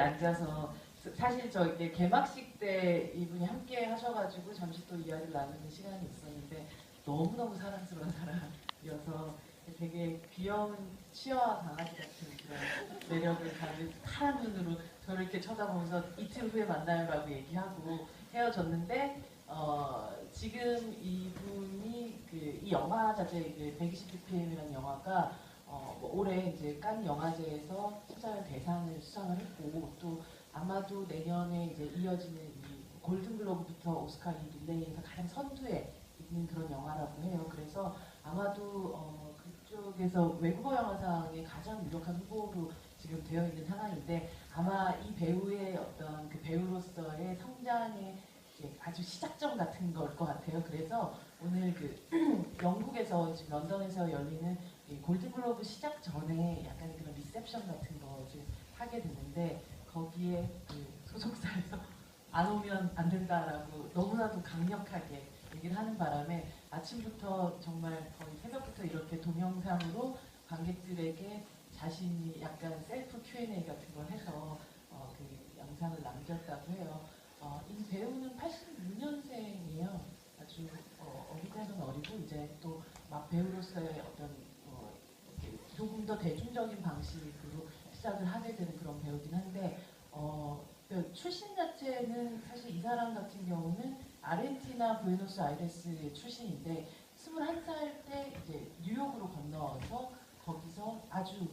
앉아서 사실 저 이게 개막식 때 이분이 함께 하셔가지고 잠시 또 이야기를 나누는 시간이 있었는데 너무너무 사랑스러운 사람이어서 되게 귀여운 치어와 강아지 같은 그런 매력을 가진 파란 눈으로 저를 이렇게 쳐다보면서 이틀 후에 만나요라고 얘기하고 헤어졌는데 지금 이분이 이 영화 자체 120bpm이라는 영화가 뭐 올해 이제 칸 영화제에서 수상을 대상을 수상을 했고 또 아마도 내년에 이제 이어지는 이 골든글로브부터 오스카 이 릴레이에서 가장 선두에 있는 그런 영화라고 해요. 그래서 아마도 그쪽에서 외국어 영화상의 가장 유력한 후보로 지금 되어 있는 상황인데 아마 이 배우의 어떤 그 배우로서의 성장의 이제 아주 시작점 같은 걸 것 같아요. 그래서 오늘 영국에서 지금 런던에서 열리는 골든글로브 시작 전에 약간 그런 리셉션 같은 거 지금 하게 됐는데 거기에 소속사에서 안 오면 안 된다라고 너무나도 강력하게 얘기를 하는 바람에 아침부터 정말 거의 새벽부터 이렇게 동영상으로 관객들에게 자신이 약간 셀프 Q&A 같은 걸 해서 그 영상을 남겼다고 해요. 이 배우는 86년생이에요. 아주 어리다는 어리고 이제 또 막 배우로서의 어떤 조금 더 대중적인 방식으로 시작을 하게 되는 그런 배우긴 한데 출신 자체는 사실 이 사람 같은 경우는 아르헨티나 부에노스아이레스의 출신인데 21살 때 이제 뉴욕으로 건너와서 거기서 아주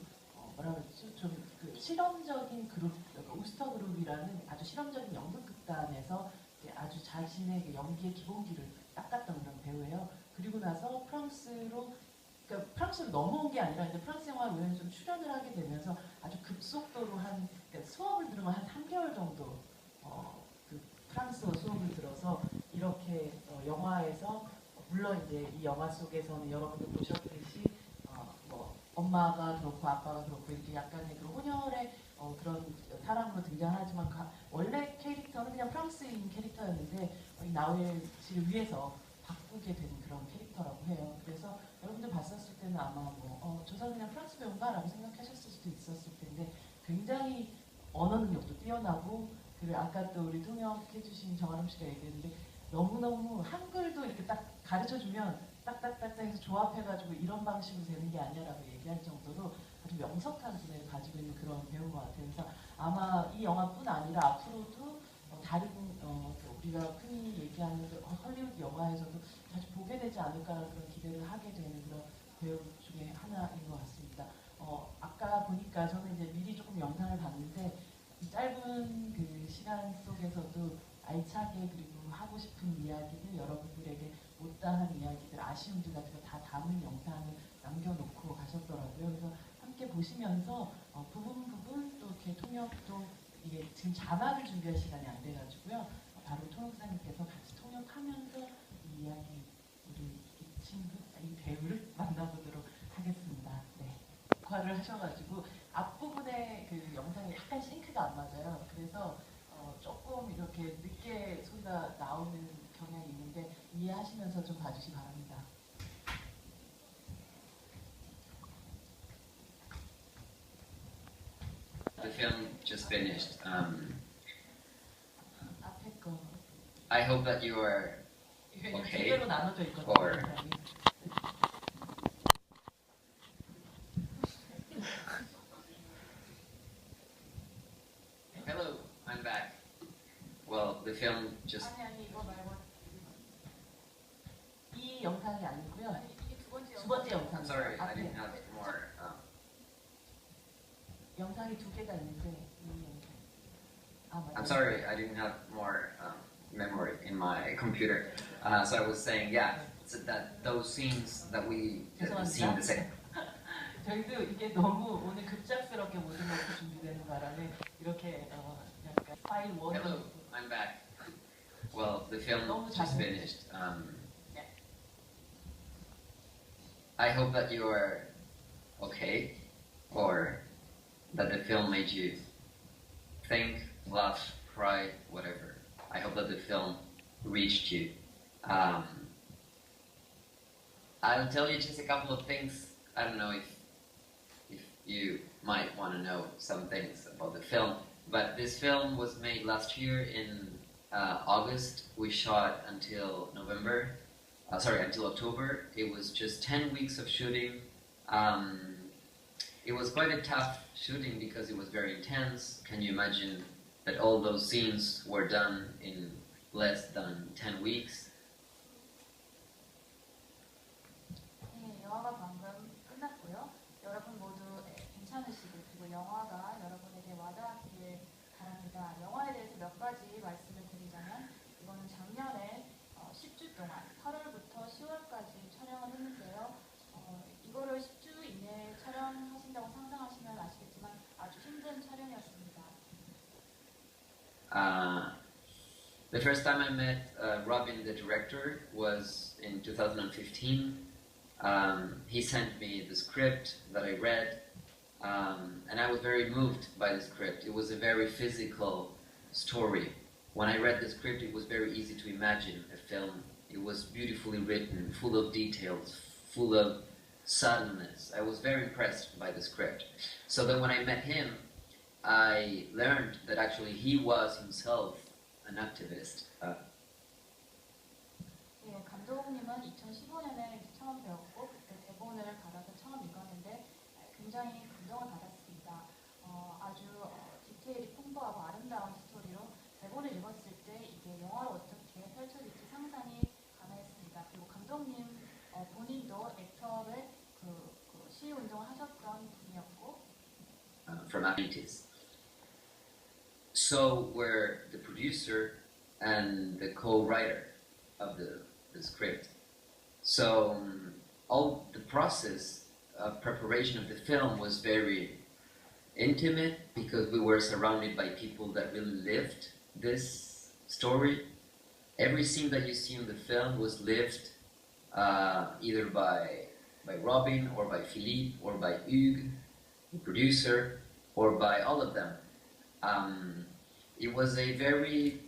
뭐라 그러지 좀 실험적인 그룹 우스터 그룹이라는 아주 실험적인 연극극단에서 이제 아주 자신의 그 연기의 기본기를 닦았던 그런 배우예요. 그리고 나서 그러니까 프랑스로 넘어온 게 아니라 이제 프랑스 영화에 우연히 좀 출연을 하게 되면서 아주 급속도로 그러니까 수업을 들으면 한 3개월 정도 그 프랑스어 수업을 들어서 이렇게 영화에서 물론 이제 이 영화 속에서는 여러분들 보셨듯이 뭐 엄마가 그렇고 아빠가 그렇고 이렇게 약간의 그런 혼혈의 그런 사람으로 등장하지만 원래 캐릭터는 그냥 프랑스인 캐릭터였는데 이 나우엘 씨를 위해서 바꾸게 된 그런 캐릭터라고 해요. 그래서 여러분들 봤었을 때는 아마 저 사람 그냥 프랑스 배우인가? 라고 생각하셨을 수도 있었을 텐데 굉장히 언어 능력도 뛰어나고 그리고 아까 또 우리 통역해주신 정아름 씨가 얘기했는데 너무너무 한글도 이렇게 딱 가르쳐주면 딱딱딱딱 해서 조합해가지고 이런 방식으로 되는 게 아니라고 얘기할 정도로 아주 명석한 두뇌를 가지고 있는 그런 배우인 것 같아요. 그래서 아마 이 영화뿐 아니라 앞으로도 다른 우리가 흔히 얘기하는 헐리우드 영화에서도 자주 보게 되지 않을까라는 그런 기대를 하게 되는 그런 배우 중에 하나인 것 같습니다. 아까 보니까 저는 이제 미리 조금 영상을 봤는데 이 짧은 그 시간 속에서도 알차게 그리고 하고 싶은 이야기들 여러분들에게 못다한 이야기들 아쉬움들 같은 거 다 담은 영상을 남겨놓고 가셨더라고요. 그래서 함께 보시면서 부분 또 이렇게 통역도 이게 지금 자막을 준비할 시간이 안 돼가지고요. 바로 통역사님께서 같이 통역하면서 이 이야기 우리 이 친구 이 배우를 만나보도록 하겠습니다. 네, 녹화를 하셔가지고 앞부분에 그 영상이 약간 싱크가 안 맞아요. 그래서 조금 이렇게 늦게 소리가 나오는 경향이 있는데 이해하시면서 좀 봐주시기 바랍니다. The film just finished. I hope that you are okay. Or hello, I'm back. Well, the film just. 아니 이거 말고 이 영상이 아니고요. 이게 두 번째 영상. I'm sorry, I didn't have more. 영상이 두 개가 있는데 이 영상. I'm sorry, I didn't have more memory in my computer. So I was saying, yeah, so that those scenes that we seen the same. 저희도 이게 너무 오늘 급작스럽게 모든 것이 준비되는 바람에 이렇게 약간 파일 원. Hello, I'm back. Well, the film just finished. I hope that you are okay, or that the film made you think, laugh, cry, whatever. I hope that the film reached you. I'll tell you just a couple of things. I don't know if you might want to know some things about the film. But this film was made last year in August. We shot until until October. It was just 10 weeks of shooting. It was quite a tough shooting because it was very intense. Can you imagine that all those scenes were done in less than 10 weeks? 네, 영화가 방금 끝났고요. 여러분 모두 괜찮으시고 그리고 영화가 여러분에게 와닿았길 바랍니다. 영화에 대해서 몇 가지 말씀을 드리자면 이거는 작년에 10주 동안 8월부터 10월까지 촬영을 했는데요. 이거를 10주 이내에 촬영하신다고 상상하시면 아시겠지만 아주 힘든 촬영이었습니다. The first time I met Robin, the director, was in 2015. He sent me the script that I read, and I was very moved by the script. It was a very physical story. When I read the script, it was very easy to imagine a film. It was beautifully written, full of details, full of subtleness. I was very impressed by the script. So then when I met him, I learned that actually he was himself an activist. 네, 감독님은 2015년에 처음 배웠고 그때 대본을 받아서 처음 읽었는데 굉장히 감동을 받았습니다. 아주 디테일이 풍부하고 아름다운 스토리로 대본을 읽었을 때 이게 영화로 어떻게 펼쳐질지 상상이 가능했습니다. 그리고 감독님 본인도 액터의 그 시위 운동을 하셨던 분이었고 From activities. So were the producer and the co-writer of the script. So all the process of preparation of the film was very intimate because we were surrounded by people that really lived this story. Every scene that you see in the film was lived either by Robin or by Philippe or by Hugues, the producer, or by all of them. It was a very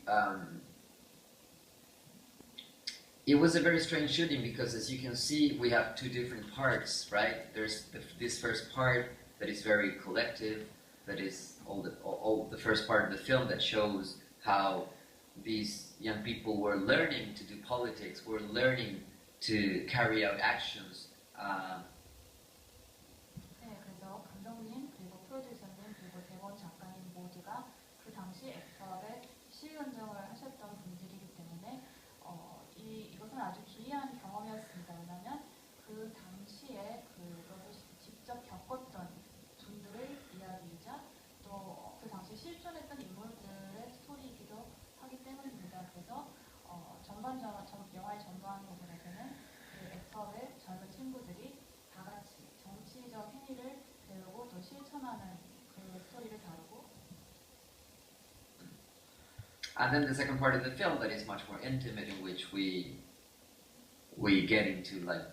strange shooting because, as you can see, we have two different parts, right? There's this first part that is very collective, that is all the first part of the film that shows how these young people were learning to do politics, were learning to carry out actions. 네, 그래서 감독님 그리고 프로듀서님 그리고 대본 작가님 모두가 그 당시 액터의 시위 운동을 하셨던 분들이기 때문에 이것은 아주 기이한 경험이었습니다. 왜냐하면 그 당시에 그것을 직접 겪었던 분들의 이야기이자 또 그 당시 실존했던 인물들의 스토리이기도 하기 때문입니다. 그래서 영화의 전반 부분에서는 그 액터의 젊은 친구들이 다 같이 정치적 행위를 배우고 또 실천하는 그 스토리를 다루고 And then the second part of the film that is much more intimate, in which we get into like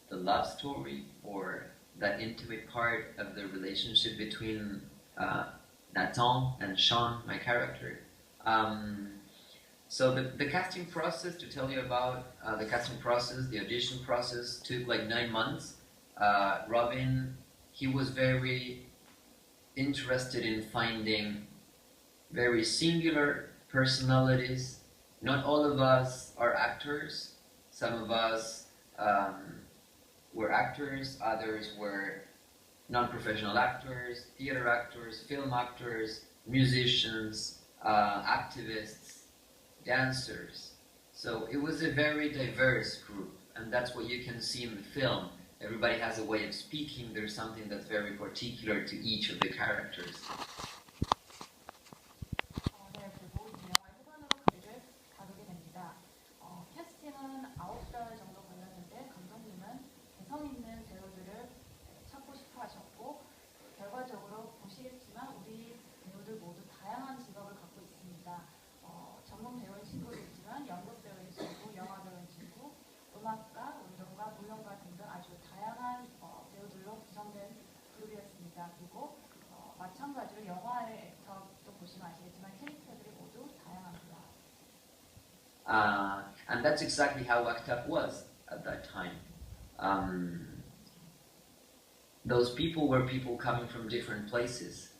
the love story or that intimate part of the relationship between Nathan and Sean, my character. So the casting process, to tell you about the casting process, the audition process took like 9 months. Robin, he was very interested in finding very singular personalities. Not all of us are actors. Some of us were actors, others were non-professional actors, theater actors, film actors, musicians, activists, dancers. So it was a very diverse group, and that's what you can see in the film. Everybody has a way of speaking. There's something that's very particular to each of the characters. 네, 그리고 이 영화의 후반으로 가게 됩니다. 캐스팅은 9달 정도 걸렸는데 감독님은 개성 있는 배우들을 찾고 싶어 하셨고 결과적으로 보시겠지만 우리 배우들 모두 다양한 직업을 갖고 있습니다. 전문 배우인 친구도 있지만 연극 배우인 친구, 영화 배우인 친구, 음악가, 운동가, 무용가 등등 아주 다양한 배우들로 구성된 그룹이었습니다. 그리고 마찬가지로 영화의 액터도 보시면 아시겠지만 캐릭터들이 모두 다양합니다. And that's exactly how ACT UP was at that time. Those people were people coming from different places.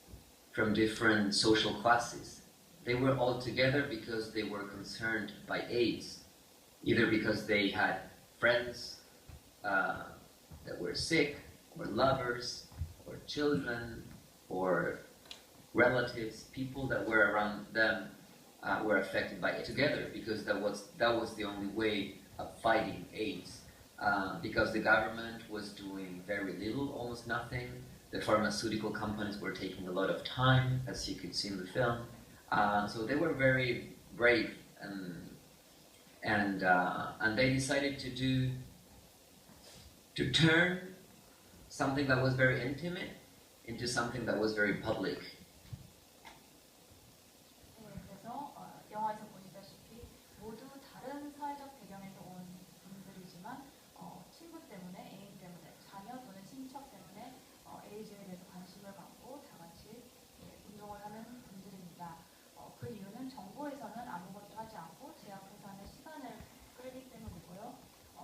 from different social classes. They were all together because they were concerned by AIDS, either because they had friends that were sick, or lovers, or children, or relatives, people that were around them were affected by it together, because that was the only way of fighting AIDS. Because the government was doing very little, almost nothing. The pharmaceutical companies were taking a lot of time, as you could see in the film. So they were very brave, and they decided to turn something that was very intimate into something that was very public. 네, 그래서 영화에서 보시다시피 모두 다른 사회적 배경에서 온 분들이지만 친구 때문에, 애인 때문에, 자녀 또는 친척 때문에 에이즈에 대해서 관심을 갖고 다 같이 운동을 하는 분들입니다. 그 이유는 정부에서는 아무것도 하지 않고 제약회사는 시간을 끌기 때문이고요.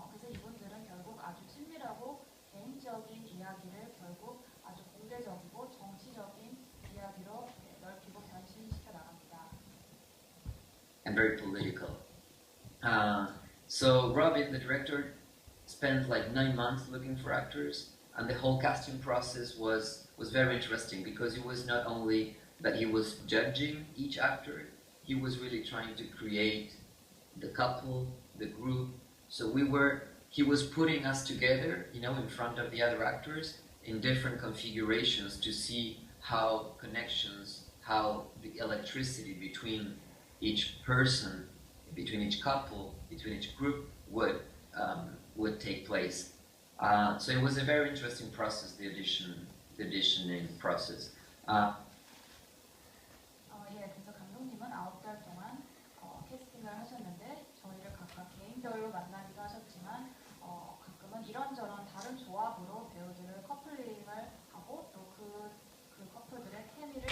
그래서 이분들은 결국 아주 친밀하고 개인적인 이야기를 결국 아주 공개적이고 정치적인 이야기로 넓히고 변신시켜 나갑니다. And very political. So Robin, the director, spent like 9 months looking for actors, and the whole casting process was very interesting, because it was not only that he was judging each actor, he was really trying to create the couple, the group. So he was putting us together, you know, in front of the other actors in different configurations to see how connections, how the electricity between each person, between each couple, between each group would take place. So it was a very interesting process, the auditioning process. 예, 그래서 감독님은 9달 동안 캐스팅을 하셨는데 저희를 각각 개인별로 만나기도 하셨지만 가끔은 이런저런 다른 조합으로 배우들을 커플링을 하고 또 그 커플들의 케미를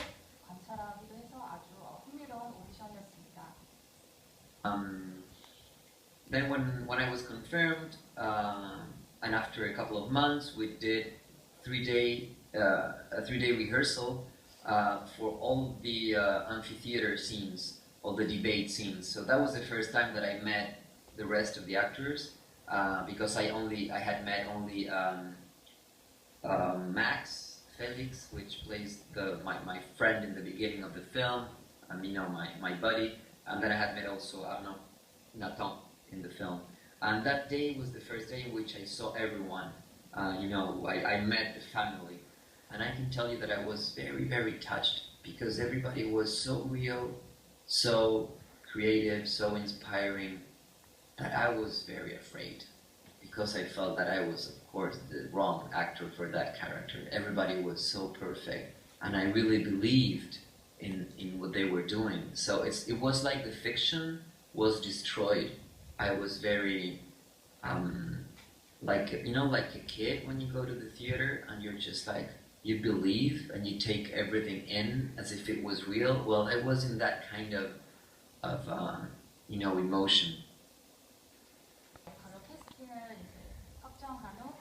관찰하기도 해서 아주 흥미로운 오디션이었습니다. Then when I was confirmed, and after a couple of months, we did a 3-day rehearsal for all the amphitheater scenes, all the debate scenes. So that was the first time that I met the rest of the actors, because I had met only Max Felix, which plays my friend in the beginning of the film, you know, my buddy, and then I had met also Nathan in the film. And that day was the first day in which I saw everyone. You know, I met the family, and I can tell you that I was very, very touched, because everybody was so real, so creative, so inspiring, that I was very afraid, because I felt that I was, of course, the wrong actor for that character. Everybody was so perfect, and I really believed in what they were doing. So it was like the fiction was destroyed. I was very, like a kid when you go to the theater and you're just like, you believe and you take everything in as if it was real. Well, it wasn't that kind of emotion. 바로 캐스팅을 이제 확정한 후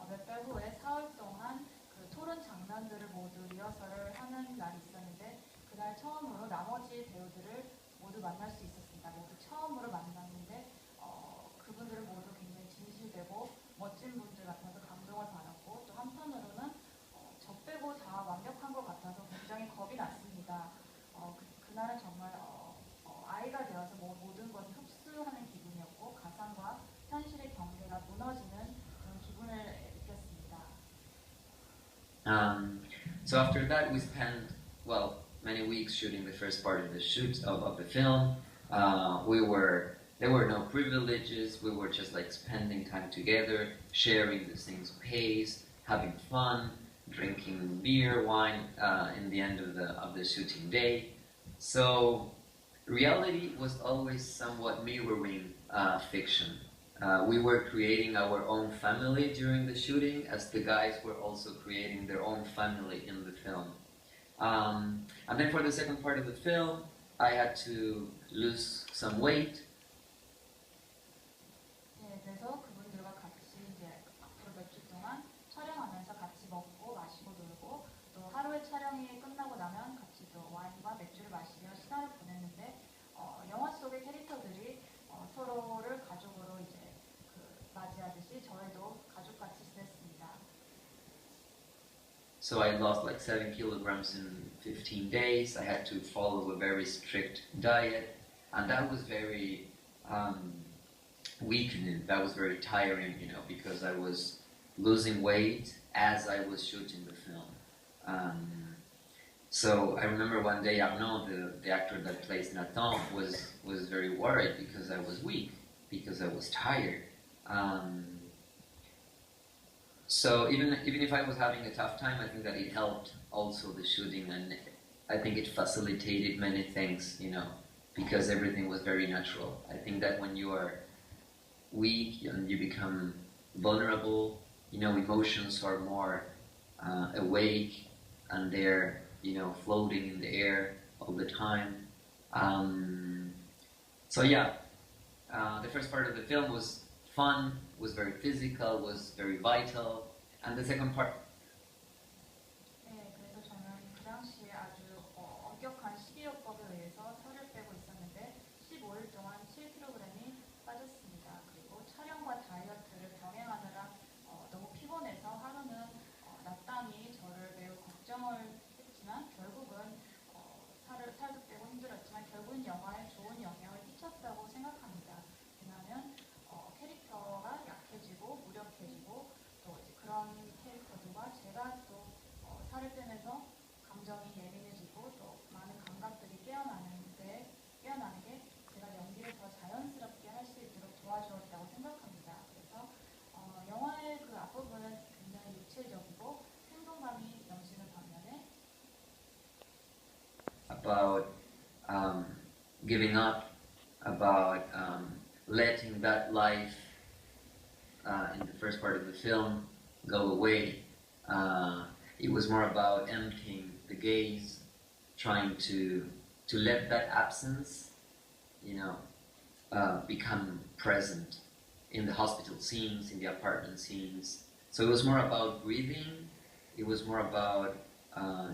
몇 달 후에 4월 동안 그 토론 장면들을 모두 리허설을 하는 날이 있었는데 그날 처음으로 나머지 배우들을 모두 만날 수 있었습니다. 모두 처음으로 만났는데 그분들은 모두 굉장히 진실되고 멋진 분들 같아서 감동을 받았고 또 한편으로는 저 빼고 다 완벽한 것 같아서 굉장히 겁이 났습니다. 그날은 정말 아이가 되어서 모든 것을 흡수하는 기분이었고 가상과 현실의 경계가 무너지는 그런 기분을 느꼈습니다. So after that we spent, many weeks shooting the first part of the shoot of the film. There were no privileges. We were just like spending time together, sharing the same space, having fun, drinking beer, wine in the end of the shooting day. So reality was always somewhat mirroring fiction. We were creating our own family during the shooting, as the guys were also creating their own family in the film. And then for the second part of the film, I had to lose some weight. 네, 그래서 그분들과 같이 이제 앞으로 몇 주 동안 촬영하면서 같이 먹고 마시고 놀고 또 하루의 촬영이 끝나고 나면 같이 So I lost like 7 kilograms in 15 days. I had to follow a very strict diet, and that was very weakening. That was very tiring, you know, because I was losing weight as I was shooting the film. So I remember one day Arnaud, the actor that plays Nathan, was very worried because I was weak, because I was tired. So even if I was having a tough time, I think that it helped also the shooting, and I think it facilitated many things, you know, because everything was very natural. I think that when you are weak and you become vulnerable, you know, emotions are more awake, and they're, you know, floating in the air all the time. So yeah, the first part of the film was fun, was very physical, was very vital, and the second part. 네, 그래서 저는 그 당시에 아주 엄격한 식이요법에 의해서 살을 빼고 있었는데 15일 동안 7kg이 빠졌습니다. 그리고 촬영과 다이어트를 병행하느라 너무 피곤해서 하루는 낮잠이 저를 매우 걱정을 했지만 결국은 살도 빼고 힘들었지만 결국은 영화에 좋은 영향을 끼쳤다고 생각합니다. 왜냐하면 캐릭터가 약해지고 무력해지고 또 이제 그런 캐릭터들과 제가 또 살을 빼면서 감정이 예민해지고 또 많은 감각들이 깨어나게 제가 연기를 더 자연스럽게 할 수 있도록 도와주었다고 생각합니다. 그래서 영화의 그 앞부분은 굉장히 육체적이고 생동감이 넘치는 반면에 About giving up, about letting that life in the first part of the film go away. It was more about emptying the gaze, trying to let that absence, you know, become present in the hospital scenes, in the apartment scenes. So it was more about breathing. It was more about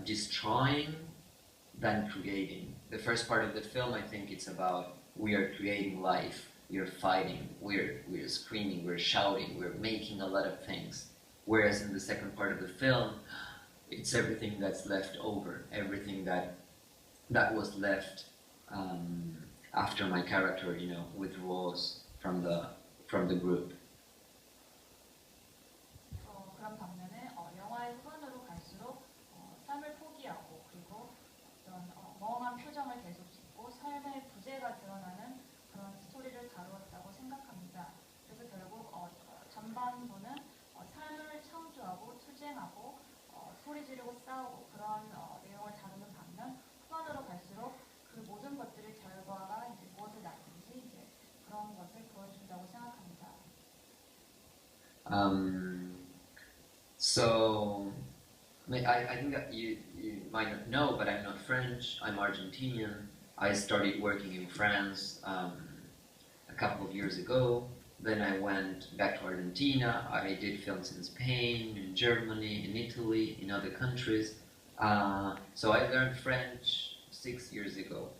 destroying than creating. The first part of the film, I think it's about we are creating life, we are fighting, we're screaming, we're shouting, we're making a lot of things. Whereas in the second part of the film, it's everything that's left over, everything that was left after my character, you know, withdraws from the group. 그런 반면에 영화의 후반으로 갈수록 삶을 포기하고 그리고 어떤 멍한 표정을 계속 짓고 삶의 부재가 드러나는 그런 스토리를 다루었다고 생각합니다. 그래서 결국 전반부는 삶을 창조하고 투쟁하고 소리 지르고 싸우고 그런 내용을 다루는 반면 후반으로 갈수록 그 모든 것들의 결과가 이제 무엇을 낳든지 이제 그런 것을 보여준다고 생각합니다. So I think that you might not know, but I'm not French. I'm Argentinian. I started working in France a couple of years ago. Then I went back to Argentina. I did films in Spain, in Germany, in Italy, in other countries. So I learned French 6 years ago.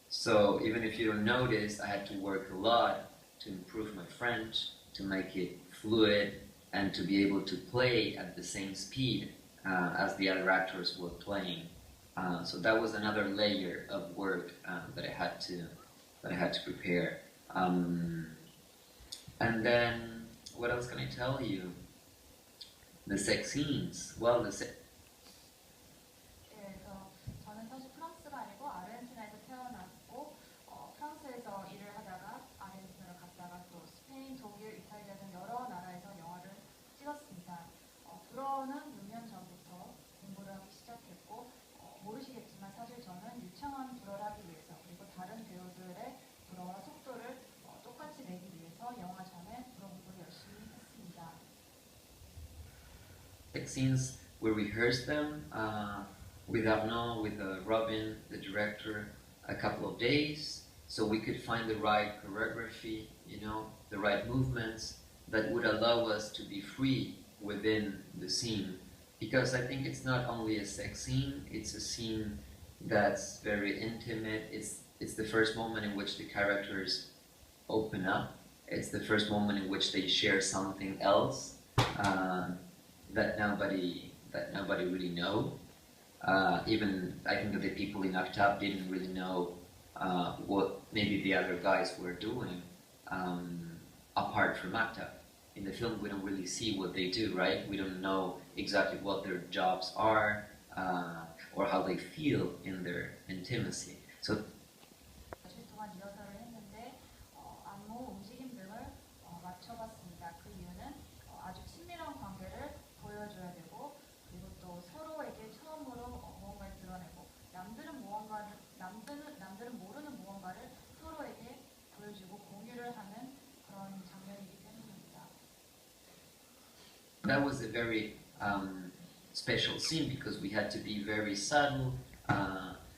So even if you don't notice, I had to work a lot to improve my French, to make it fluid, and to be able to play at the same speed as the other actors were playing. So that was another layer of work that I had to prepare. And then, what else can I tell you? The sex scenes. Well, 그래서 저는 사실 프랑스가 아니고 아르헨티나에서 태어났고 프랑스에서 일을 하다가 아르헨티나로 갔다가 또 스페인, 독일, 이탈리아 등 여러 나라에서 영화를 찍었습니다. 불어는 6년 전부터 공부를 하기 시작했고 모르시겠지만 사실 저는 유창한 불어를 하기 위해서 그리고 다른 배우들의 불어와 속도를 똑같이 내기 위해서 영화 전에 불어 공부를 열심히 했습니다. sex scenes, we rehearsed them with Arnaud, with Robin, the director, a couple of days, so we could find the right choreography, you know, the right movements that would allow us to be free within the scene. Because I think it's not only a sex scene, it's a scene that's very intimate. It's the first moment in which the characters open up. It's the first moment in which they share something else that that nobody really know. Even I think that the people in Octave didn't really know what maybe the other guys were doing apart from Octave. In the film, we don't really see what they do, right? We don't know exactly what their jobs are or how they feel in their intimacy. So 며칠 동안 리허설을 했는데 안무, 움직임 등을 맞춰봤습니다. 그 이유는 아주 친밀한 관계를 보여줘야 되고 그리고 또 서로에게 처음으로 무언가를 드러내고 남들은 모르는 무언가를 서로에게 보여주고 공유를 하는 그런 장면이기 때문입니다. that was a very special scene because we had to be very subtle,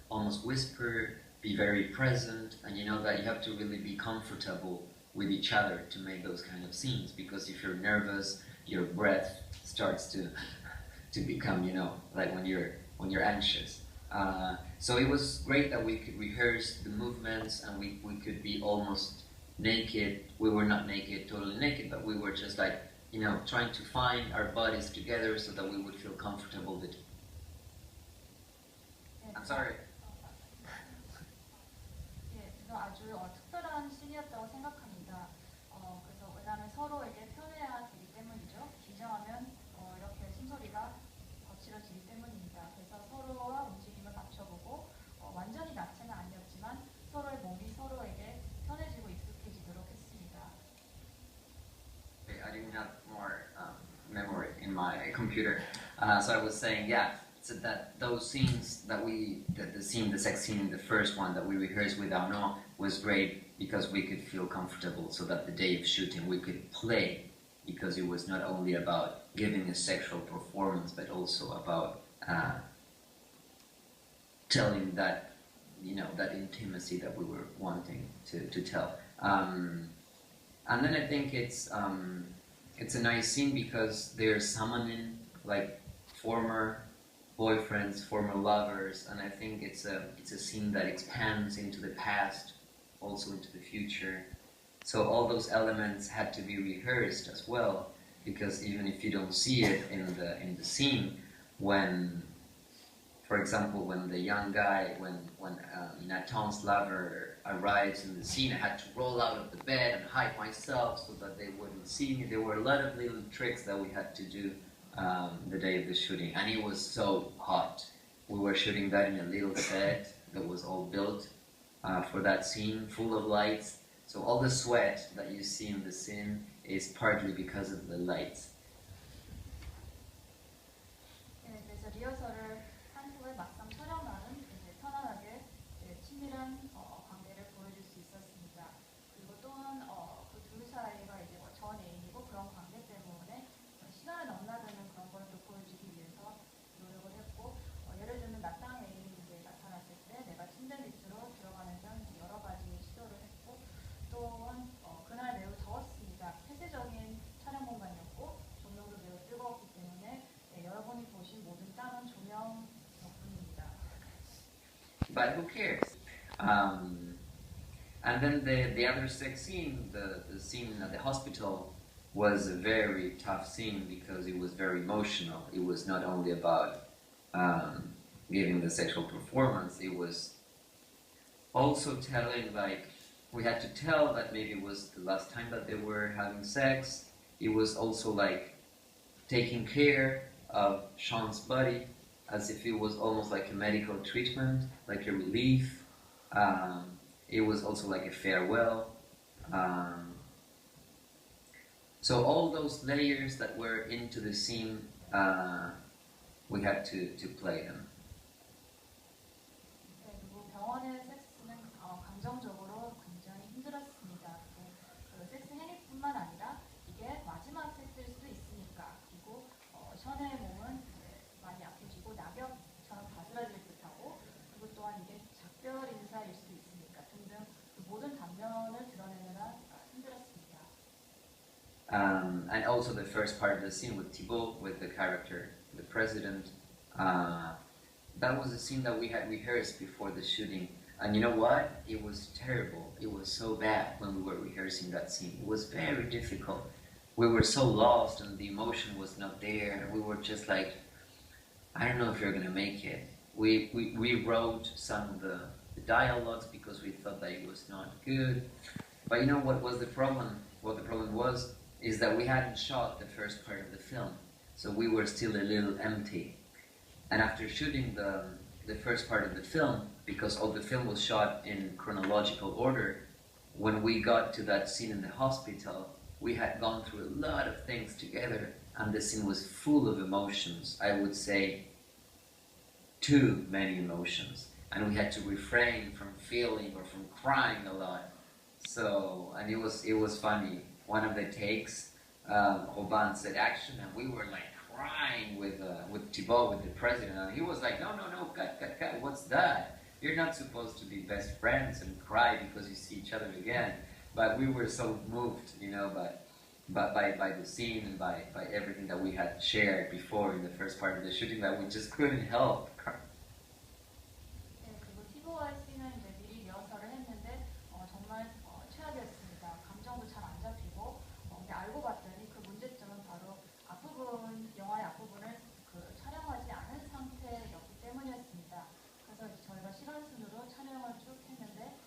almost whisper, be very present, and you know that you have to really be comfortable with each other to make those kind of scenes, because if you're nervous, your breath starts to become, you know, like when you're anxious. So it was great that we could rehearse the movements and we could be almost naked. We were not naked, totally naked, but we were just like, you know, trying to find our bodies together so that we would feel comfortable with. I'm sorry. 예, 그래서 아주 특별한 씬이었다고 생각합니다. 그래서 왜냐하면 서로에게 편해야 되기 때문이죠. 긴장하면 이렇게 숨소리가 거칠어지기 때문입니다. 그래서 서로와 움직임을 맞춰보고 완전히 나체는 아니었지만 서로의 몸이 서로에게 편해지고 익숙해지도록 했습니다. Okay, I didn't have more memory in my computer, so I was saying, yeah. So that those scenes that the sex scene in the first one that we rehearsed with Arnaud was great because we could feel comfortable, so that the day of shooting we could play, because it was not only about giving a sexual performance but also about telling that, you know, that intimacy that we were wanting to tell. And then I think it's a nice scene because they're summoning like former boyfriends, former lovers, and I think it's a scene that expands into the past, also into the future. So all those elements had to be rehearsed as well, because even if you don't see it in the scene, when, for example, when the young guy, when Nathan's lover arrives in the scene, I had to roll out of the bed and hide myself so that they wouldn't see me. There were a lot of little tricks that we had to do the day of the shooting, and it was so hot. We were shooting that in a little set that was all built for that scene, full of lights. So all the sweat that you see in the scene is partly because of the lights. 네, 그래서 리허설을 한 후에 막상 촬영날은 이제 편안하게 친밀한 관계를 보여줄 수 있었습니다. 그리고 또한 그 둘 사이가 이제 전 애인이고 그런 관계 때문에 시간을 넘나드는 그런 걸 또 보여주기 위해서 노력을 했고, 예를 들면 나땅 애인이 이제 나타났을 때 내가 침대 밑으로 들어가면서 여러 가지 시도를 했고, 또한 그날 매우 더웠습니다. 폐쇄적인 촬영 공간이었고 조명도 매우 뜨거웠기 때문에 여러분이 보신 모든 땀은 조명 덕분입니다. But who cares? And then the other sex scene, the scene at the hospital, was a very tough scene because it was very emotional. It was not only about giving the sexual performance, it was also telling, like, we had to tell that maybe it was the last time that they were having sex. It was also like taking care of Sean's body as if it was almost like a medical treatment, like a relief. It was also like a farewell. So all those layers that were into the scene, we had to play them. 네, 그리고 병원의 섹스는 감정적으로 굉장히 힘들었습니다. 그 섹스 행위뿐만 아니라 이게 마지막 섹스일 수도 있으니까, 그리고 션의 몸은 많이 약해지고 낙엽처럼 바스라질 듯하고, 그리고 또한 이게 작별 인사일 수도 있으니까 등등 그 모든 단면을 드러내느라 힘들었습니다. And also the first part of the scene with Thibault, with the character, the president, that was a scene that we had rehearsed before the shooting. And you know what? It was terrible. It was so bad when we were rehearsing that scene. It was very difficult. We were so lost and the emotion was not there. We were just like I don't know if you're gonna make it. We wrote some of the dialogues because we thought that it was not good. But you know what was the problem? What the problem was is that we hadn't shot the first part of the film, so we were still a little empty. And after shooting the first part of the film, because all the film was shot in chronological order, when we got to that scene in the hospital, we had gone through a lot of things together, and the scene was full of emotions. I would say too many emotions, and we had to refrain from feeling or from crying a lot. So, and it was funny. One of the takes, Robin said action, and we were like crying with Thibault, with the president, and he was like, no, no, no, cut, what's that? You're not supposed to be best friends and cry because you see each other again. But we were so moved, you know, by the scene and by everything that we had shared before in the first part of the shooting that we just couldn't help. 네, 그리고 티보와의 씬은 이제 미리 리허설을 했는데 정말 최악이었습니다. 감정도 잘 안 잡히고 근데 알고 봤더니 그 문제점은 바로 앞부분, 영화의 앞부분을 촬영하지 않은 상태였기 때문이었습니다. 그래서 이제 저희가 시간순으로 촬영을 쭉 했는데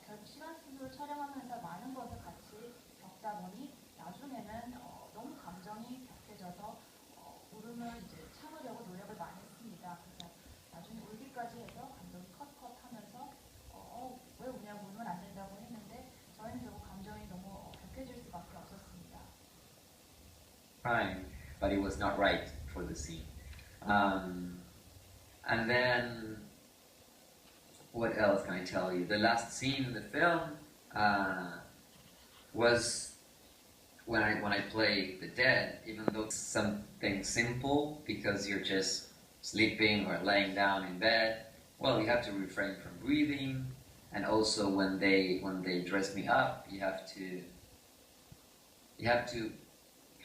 결국 시간순으로 촬영하면서 많은 것을 같이 겪다 보니 나중에는 너무 감정이 격해져서 울음을 이제 참으려고 노력을 많이 했습니다. 그래서 나중에 울기까지 해서 감독이 컷컷 하면서 왜 우냐고 울면 안 된다고 했는데 저희는 결국 감정이 너무 격해질 수밖에 없었습니다. Crying, but it was not right for the scene. And then, what else can I tell you? The last scene in the film was when I play the dead, even though it's something simple because you're just sleeping or laying down in bed. Well, you have to refrain from breathing, and also when they dress me up, you have to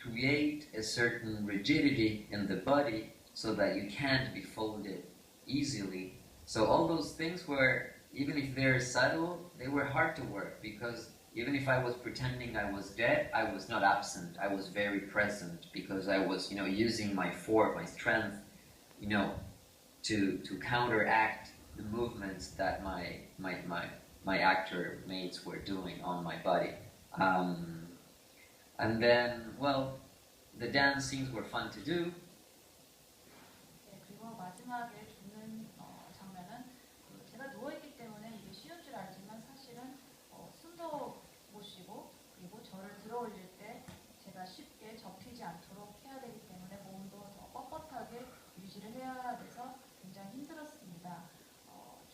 create a certain rigidity in the body so that you can't be folded easily. So all those things were, even if they're subtle, they were hard to work because even if I was pretending I was dead, I was not absent. I was very present because I was, using my strength, to counteract the movements that my actor mates were doing on my body. And then, well, the dance scenes were fun to do. 네, 그리고 마지막에 죽는 장면은 제가 누워있기 때문에 이게 쉬운 줄 알지만 사실은 숨도 못 쉬고 그리고 저를 들어올릴 때 제가 쉽게 접히지 않도록 해야 되기 때문에 몸도 더 뻣뻣하게 유지를 해야 돼서 굉장히 힘들었습니다.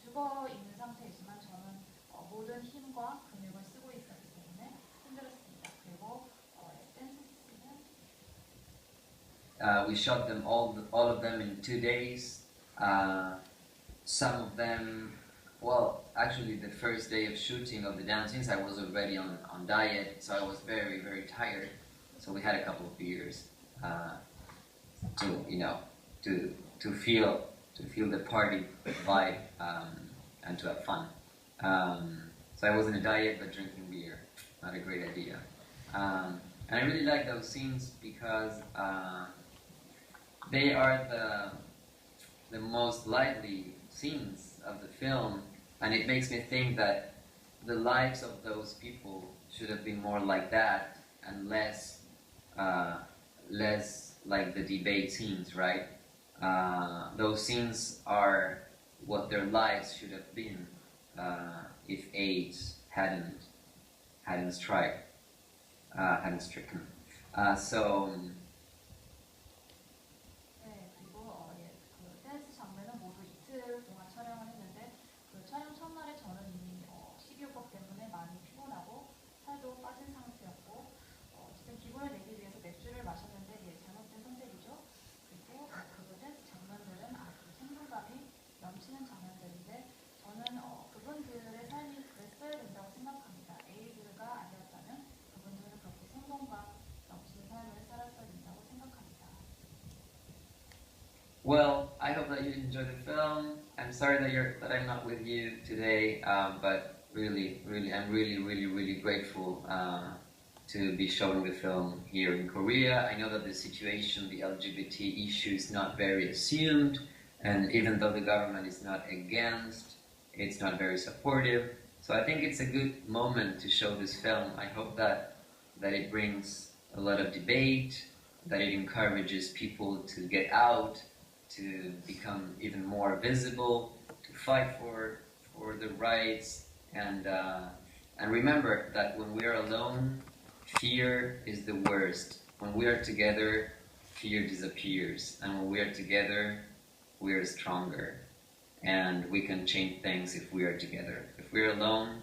죽어있는 상태이지만 저는 모든 힘과 근육을 쓰고 있었기 때문에 힘들었습니다. 그리고 댄스 씬은 We shot them all of them in 2 days. Some of them, well, actually the first day of shooting of the dancings, I was already on diet, so I was very, very tired. So we had a couple of beers to feel the party vibe and to have fun. So I was in a diet, but drinking beer, not a great idea. And I really like those scenes because they are the most lively scenes of the film, and it makes me think that the lives of those people should have been more like that and less like the debate scenes, right? Those scenes are what their lives should have been if AIDS hadn't stricken. So. 네, 그리고 그 댄스 장면은 모두 이틀 동안 촬영을 했는데 그 촬영 첫날에 저는 이미 식이요법 때문에 많이 피곤하고 살도 빠진 상태였고 어쨌든 기분을 내기 위해서 맥주를 마셨는데 잘못된 선택이죠. 그리고 그 댄스 장면들은 아주 생동감이 넘치는 장면들인데 저는 그분들의 삶이 그랬어야 된다고 생각합니다. 에이즈가 아니었다면 그분들은 그렇게 생동감 넘치는 삶을 살았어야 된다고 생각합니다. Well, I hope that you enjoy the film. I'm sorry that I'm not with you today, but really, I'm really grateful to be showing the film here in Korea. I know that the situation, the LGBT issue is not very assumed, and even though the government is not against, it's not very supportive. So I think it's a good moment to show this film. I hope that it brings a lot of debate, that it encourages people to get out, to become even more visible, to fight for the rights, and remember that when we are alone, fear is the worst. When we are together, fear disappears, and when we are together, we are stronger, and we can change things if we are together. If we are alone,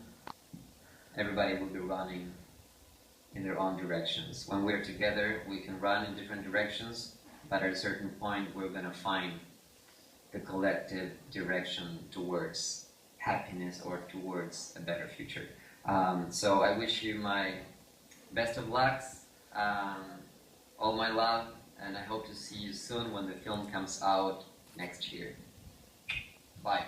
everybody will be running in their own directions. When we're together, we can run in different directions, but at a certain point, we're going to find the collective direction towards happiness or towards a better future. So I wish you my best of lucks, all my love, and I hope to see you soon when the film comes out next year. Bye.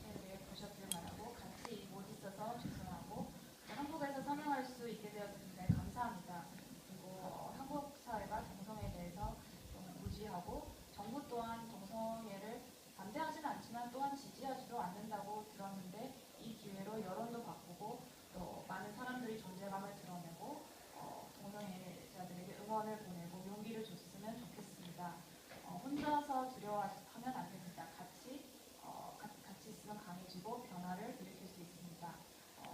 네, 보셨길 바라고 같이 못 있어서 죄송하고 한국에서 상영할 수 있게 되었는데 감사합니다. 그리고 한국 사회가 동성애에 대해서 무지하고 정부 또한 동성애를 반대하지는 않지만 또한 지지하지도 않는다고 들었는데 이 기회로 여론도 바꾸고 또 많은 사람들이 존재감을 드러내고 동성애자들에게 응원을 보내고 용기를 줬으면 좋겠습니다. 혼자서 두려워하면 안 됩니다. 같이 있으면 강해지고 변화를 일으킬 수 있습니다.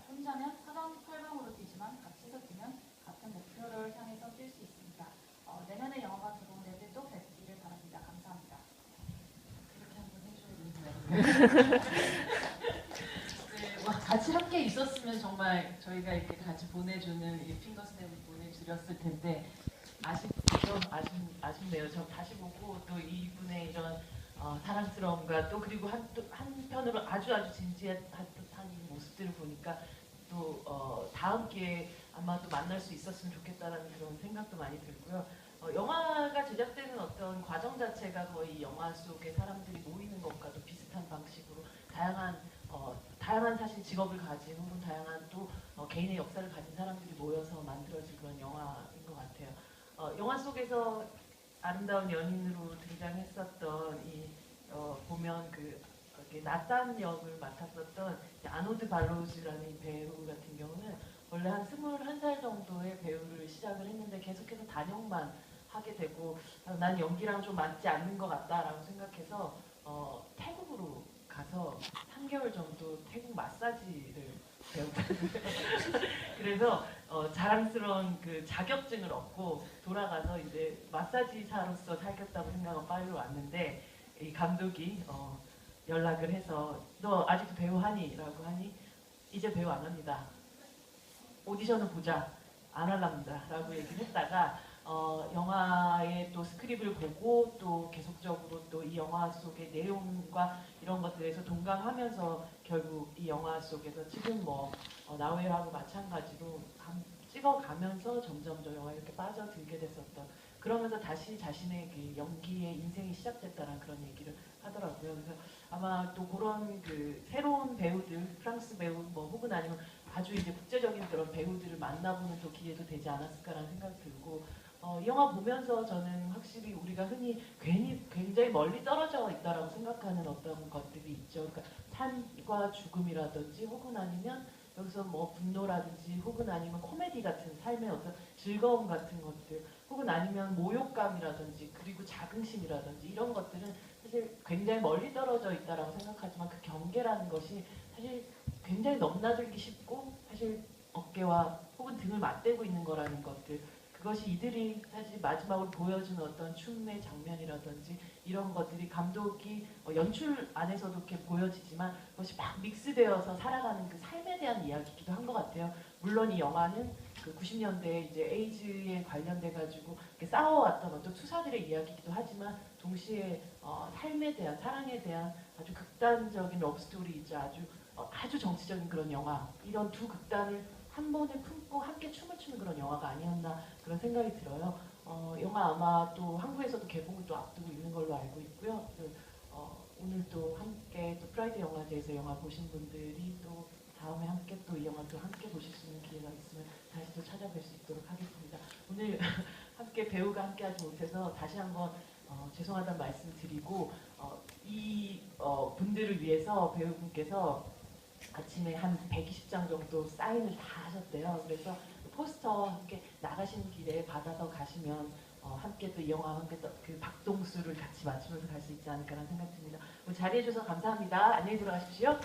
혼자면 사방팔방으로 뛰지만 같이서 뛰면 같은 목표를 향해서 뛸 수 있습니다. 내년에 영화가 개봉될 때 또 뵙기를 바랍니다. 감사합니다. 이렇게 한번 해줘야 네, 같이 함께 있었으면 정말 저희가 이렇게 같이 보내주는 이 핑거스냅을 보내드렸을 텐데 아쉽네요. 저 다시 보고 또 이분의 이런 사랑스러움과 또 그리고 한편으로 아주 진지한 듯한 이 모습들을 보니까 또 다음 기회에 아마 또 만날 수 있었으면 좋겠다라는 그런 생각도 많이 들고요. 영화가 제작되는 어떤 과정 자체가 거의 영화 속에 사람들이 모이는 것과도 비슷한 방식으로 다양한 사실 직업을 가진 혹은 다양한 또 개인의 역사를 가진 사람들이 모여서 만들어진 그런 영화인 것 같아요. 영화 속에서 아름다운 연인으로 등장했었던 보면 나탄 역을 맡았었던 아노드 발로즈라는 배우 같은 경우는 원래 한 21살 정도의 배우를 시작을 했는데 계속해서 단역만 하게 되고 난 연기랑 좀 맞지 않는 것 같다라고 생각해서 태국으로 가서 3개월 정도 태국 마사지를 배우거든요. 그래서 자랑스러운 그 자격증을 얻고 돌아가서 이제 마사지사로서 살겠다고 생각하고 파리로 왔는데 이 감독이 연락을 해서 너 아직도 배우 하니? 라고 하니 이제 배우 안 합니다. 오디션을 보자. 안 할랍니다. 라고 얘기를 했다가 영화의 또 스크립을 보고 또 계속적으로 또 이 영화 속의 내용과 이런 것들에서 동감하면서 결국 이 영화 속에서 지금 나우엘하고 마찬가지로 찍어가면서 점점 저 영화에 이렇게 빠져들게 됐었던 그러면서 다시 자신의 그 연기의 인생이 시작됐다는 그런 얘기를 하더라고요. 그래서 아마 또 그런 그 새로운 배우들, 프랑스 배우 혹은 아니면 아주 이제 국제적인 그런 배우들을 만나보는 또 기회도 되지 않았을까라는 생각이 들고 이 영화 보면서 저는 확실히 우리가 흔히 굉장히 멀리 떨어져 있다라고 생각하는 어떤 것들이 있죠. 그러니까 삶과 죽음이라든지 혹은 아니면 여기서 분노라든지 혹은 아니면 코미디 같은 삶의 어떤 즐거움 같은 것들 혹은 아니면 모욕감이라든지 그리고 자긍심이라든지 이런 것들은 사실 굉장히 멀리 떨어져 있다라고 생각하지만 그 경계라는 것이 사실 굉장히 넘나들기 쉽고 사실 어깨와 혹은 등을 맞대고 있는 거라는 것들 그것이 이들이 사실 마지막으로 보여주는 어떤 춤의 장면이라든지 이런 것들이 감독이 연출 안에서도 이렇게 보여지지만 그것이 막 믹스되어서 살아가는 그 삶에 대한 이야기이기도 한 것 같아요. 물론 이 영화는 그 90년대에 이제 에이즈에 관련돼 가지고 싸워왔던 어떤 투사들의 이야기이기도 하지만 동시에 삶에 대한 사랑에 대한 아주 극단적인 러브스토리이자 아주 정치적인 그런 영화 이런 두 극단을 한 번에 품고 함께 춤을 추는 그런 영화가 아니었나 그런 생각이 들어요. 영화 아마 또 한국에서도 개봉을 또 앞두고 있는 걸로 알고 있고요. 오늘 또 함께 또 프라이드 영화제에서 영화 보신 분들이 또 다음에 함께 또 이 영화 또 함께 보실 수 있는 기회가 있으면 다시 또 찾아뵐 수 있도록 하겠습니다. 오늘 함께 배우가 함께하지 못해서 다시 한번 죄송하다는 말씀 드리고 이 분들을 위해서 배우분께서 아침에 한 120장 정도 사인을 다 하셨대요. 그래서 포스터 함께 나가시는 길에 받아서 가시면 함께 또 이 영화와 함께 또 그 박동수를 같이 맞추면서 갈 수 있지 않을까라는 생각 듭니다. 오늘 자리해 주셔서 감사합니다. 안녕히 들어가십시오.